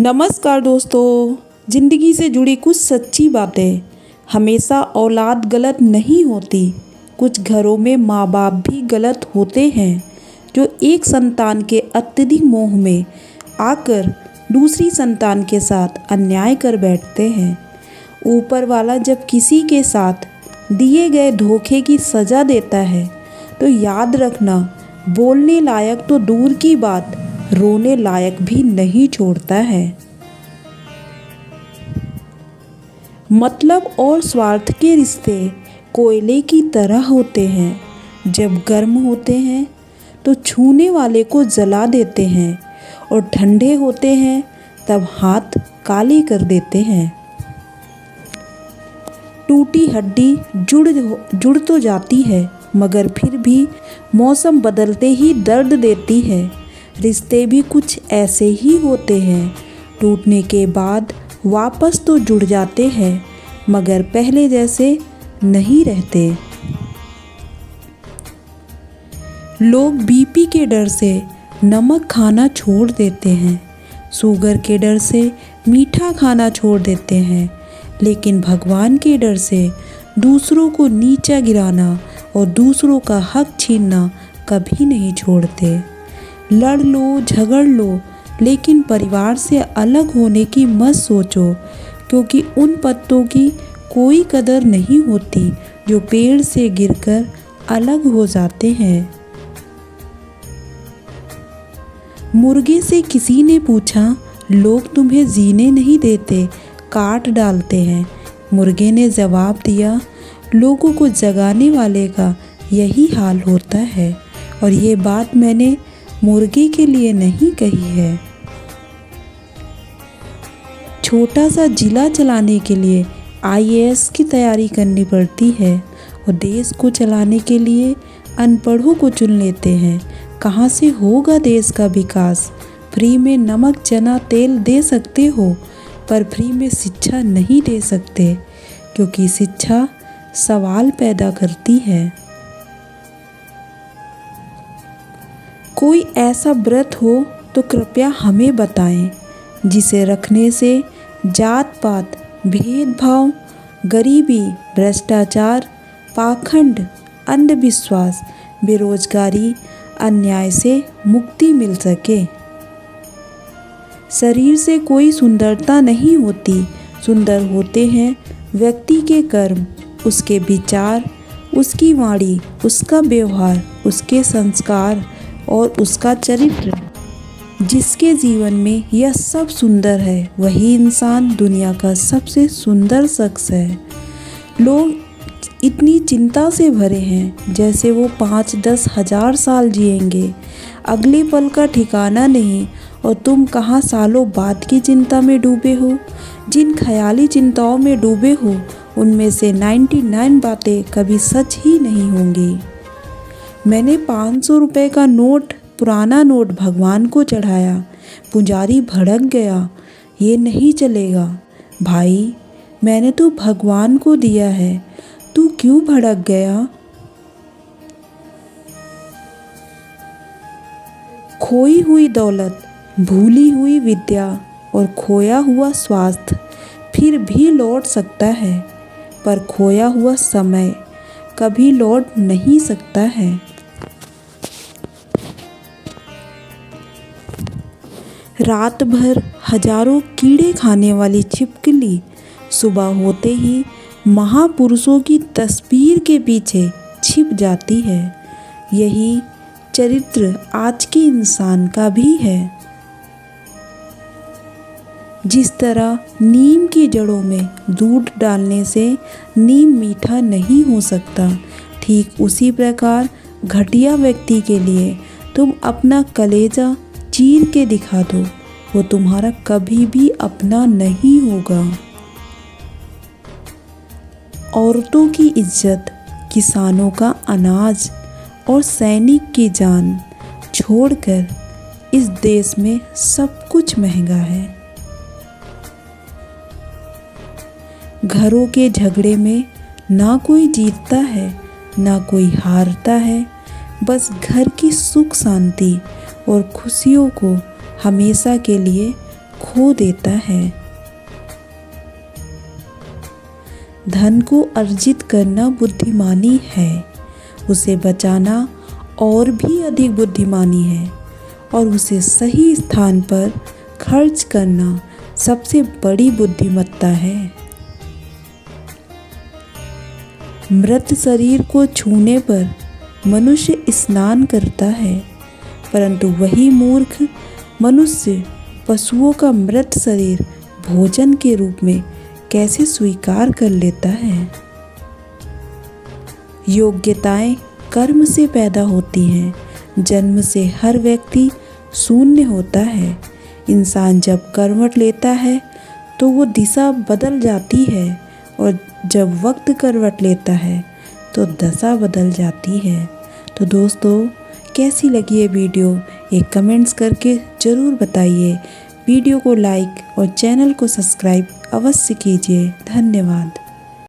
नमस्कार दोस्तों। ज़िंदगी से जुड़ी कुछ सच्ची बातें। हमेशा औलाद गलत नहीं होती। कुछ घरों में माँ बाप भी गलत होते हैं जो एक संतान के अत्यधिक मोह में आकर दूसरी संतान के साथ अन्याय कर बैठते हैं। ऊपर वाला जब किसी के साथ दिए गए धोखे की सज़ा देता है तो याद रखना, बोलने लायक तो दूर की बात, रोने लायक भी नहीं छोड़ता है। मतलब और स्वार्थ के रिश्ते कोयले की तरह होते हैं। जब गर्म होते हैं तो छूने वाले को जला देते हैं और ठंडे होते हैं तब हाथ काले कर देते हैं। टूटी हड्डी जुड़ तो जाती है मगर फिर भी मौसम बदलते ही दर्द देती है। रिश्ते भी कुछ ऐसे ही होते हैं। टूटने के बाद वापस तो जुड़ जाते हैं मगर पहले जैसे नहीं रहते। लोग बीपी के डर से नमक खाना छोड़ देते हैं, शुगर के डर से मीठा खाना छोड़ देते हैं, लेकिन भगवान के डर से दूसरों को नीचा गिराना और दूसरों का हक छीनना कभी नहीं छोड़ते। लड़ लो, झगड़ लो, लेकिन परिवार से अलग होने की मत सोचो, क्योंकि उन पत्तों की कोई कदर नहीं होती जो पेड़ से गिरकर अलग हो जाते हैं। मुर्गे से किसी ने पूछा, लोग तुम्हें जीने नहीं देते, काट डालते हैं। मुर्गे ने जवाब दिया, लोगों को जगाने वाले का यही हाल होता है। और ये बात मैंने मुर्गे के लिए नहीं कही है। छोटा सा जिला चलाने के लिए आईएएस की तैयारी करनी पड़ती है और देश को चलाने के लिए अनपढ़ों को चुन लेते हैं। कहाँ से होगा देश का विकास? फ्री में नमक चना तेल दे सकते हो पर फ्री में शिक्षा नहीं दे सकते, क्योंकि शिक्षा सवाल पैदा करती है। कोई ऐसा व्रत हो तो कृपया हमें बताएं जिसे रखने से जात पात, भेदभाव, गरीबी, भ्रष्टाचार, पाखंड, अंधविश्वास, बेरोजगारी, अन्याय से मुक्ति मिल सके। शरीर से कोई सुंदरता नहीं होती, सुंदर होते हैं व्यक्ति के कर्म, उसके विचार, उसकी वाणी, उसका व्यवहार, उसके संस्कार और उसका चरित्र। जिसके जीवन में यह सब सुंदर है वही इंसान दुनिया का सबसे सुंदर शख्स है। लोग इतनी चिंता से भरे हैं जैसे वो 5-10 हजार साल जिएंगे। अगले पल का ठिकाना नहीं और तुम कहाँ सालों बाद की चिंता में डूबे हो। जिन ख्याली चिंताओं में डूबे हो उनमें से 99 बातें कभी सच ही नहीं होंगी। मैंने 500 रुपये का नोट, पुराना नोट भगवान को चढ़ाया। पुजारी भड़क गया, ये नहीं चलेगा। भाई, मैंने तो भगवान को दिया है, तू क्यों भड़क गया? खोई हुई दौलत, भूली हुई विद्या और खोया हुआ स्वास्थ्य फिर भी लौट सकता है, पर खोया हुआ समय कभी लौट नहीं सकता है। रात भर हजारों कीड़े खाने वाली छिपकली सुबह होते ही महापुरुषों की तस्वीर के पीछे छिप जाती है। यही चरित्र आज के इंसान का भी है। जिस तरह नीम की जड़ों में दूध डालने से नीम मीठा नहीं हो सकता, ठीक उसी प्रकार घटिया व्यक्ति के लिए तुम अपना कलेजा चीर के दिखा दो, वो तुम्हारा कभी भी अपना नहीं होगा। औरतों की इज्जत, किसानों का अनाज और सैनिक की जान छोड़कर इस देश में सब कुछ महंगा है। घरों के झगड़े में ना कोई जीतता है ना कोई हारता है, बस घर की सुख शांति और खुशियों को हमेशा के लिए खो देता है। धन को अर्जित करना बुद्धिमानी है, उसे बचाना और भी अधिक बुद्धिमानी है, और उसे सही स्थान पर खर्च करना सबसे बड़ी बुद्धिमत्ता है। मृत शरीर को छूने पर मनुष्य स्नान करता है, परंतु वही मूर्ख मनुष्य पशुओं का मृत शरीर भोजन के रूप में कैसे स्वीकार कर लेता है। योग्यताएं कर्म से पैदा होती हैं। जन्म से हर व्यक्ति शून्य होता है। इंसान जब करवट लेता है तो वो दिशा बदल जाती है, और जब वक्त करवट लेता है तो दशा बदल जाती है। तो दोस्तों, कैसी लगी ये वीडियो एक कमेंट्स करके ज़रूर बताइए। वीडियो को लाइक और चैनल को सब्सक्राइब अवश्य कीजिए। धन्यवाद।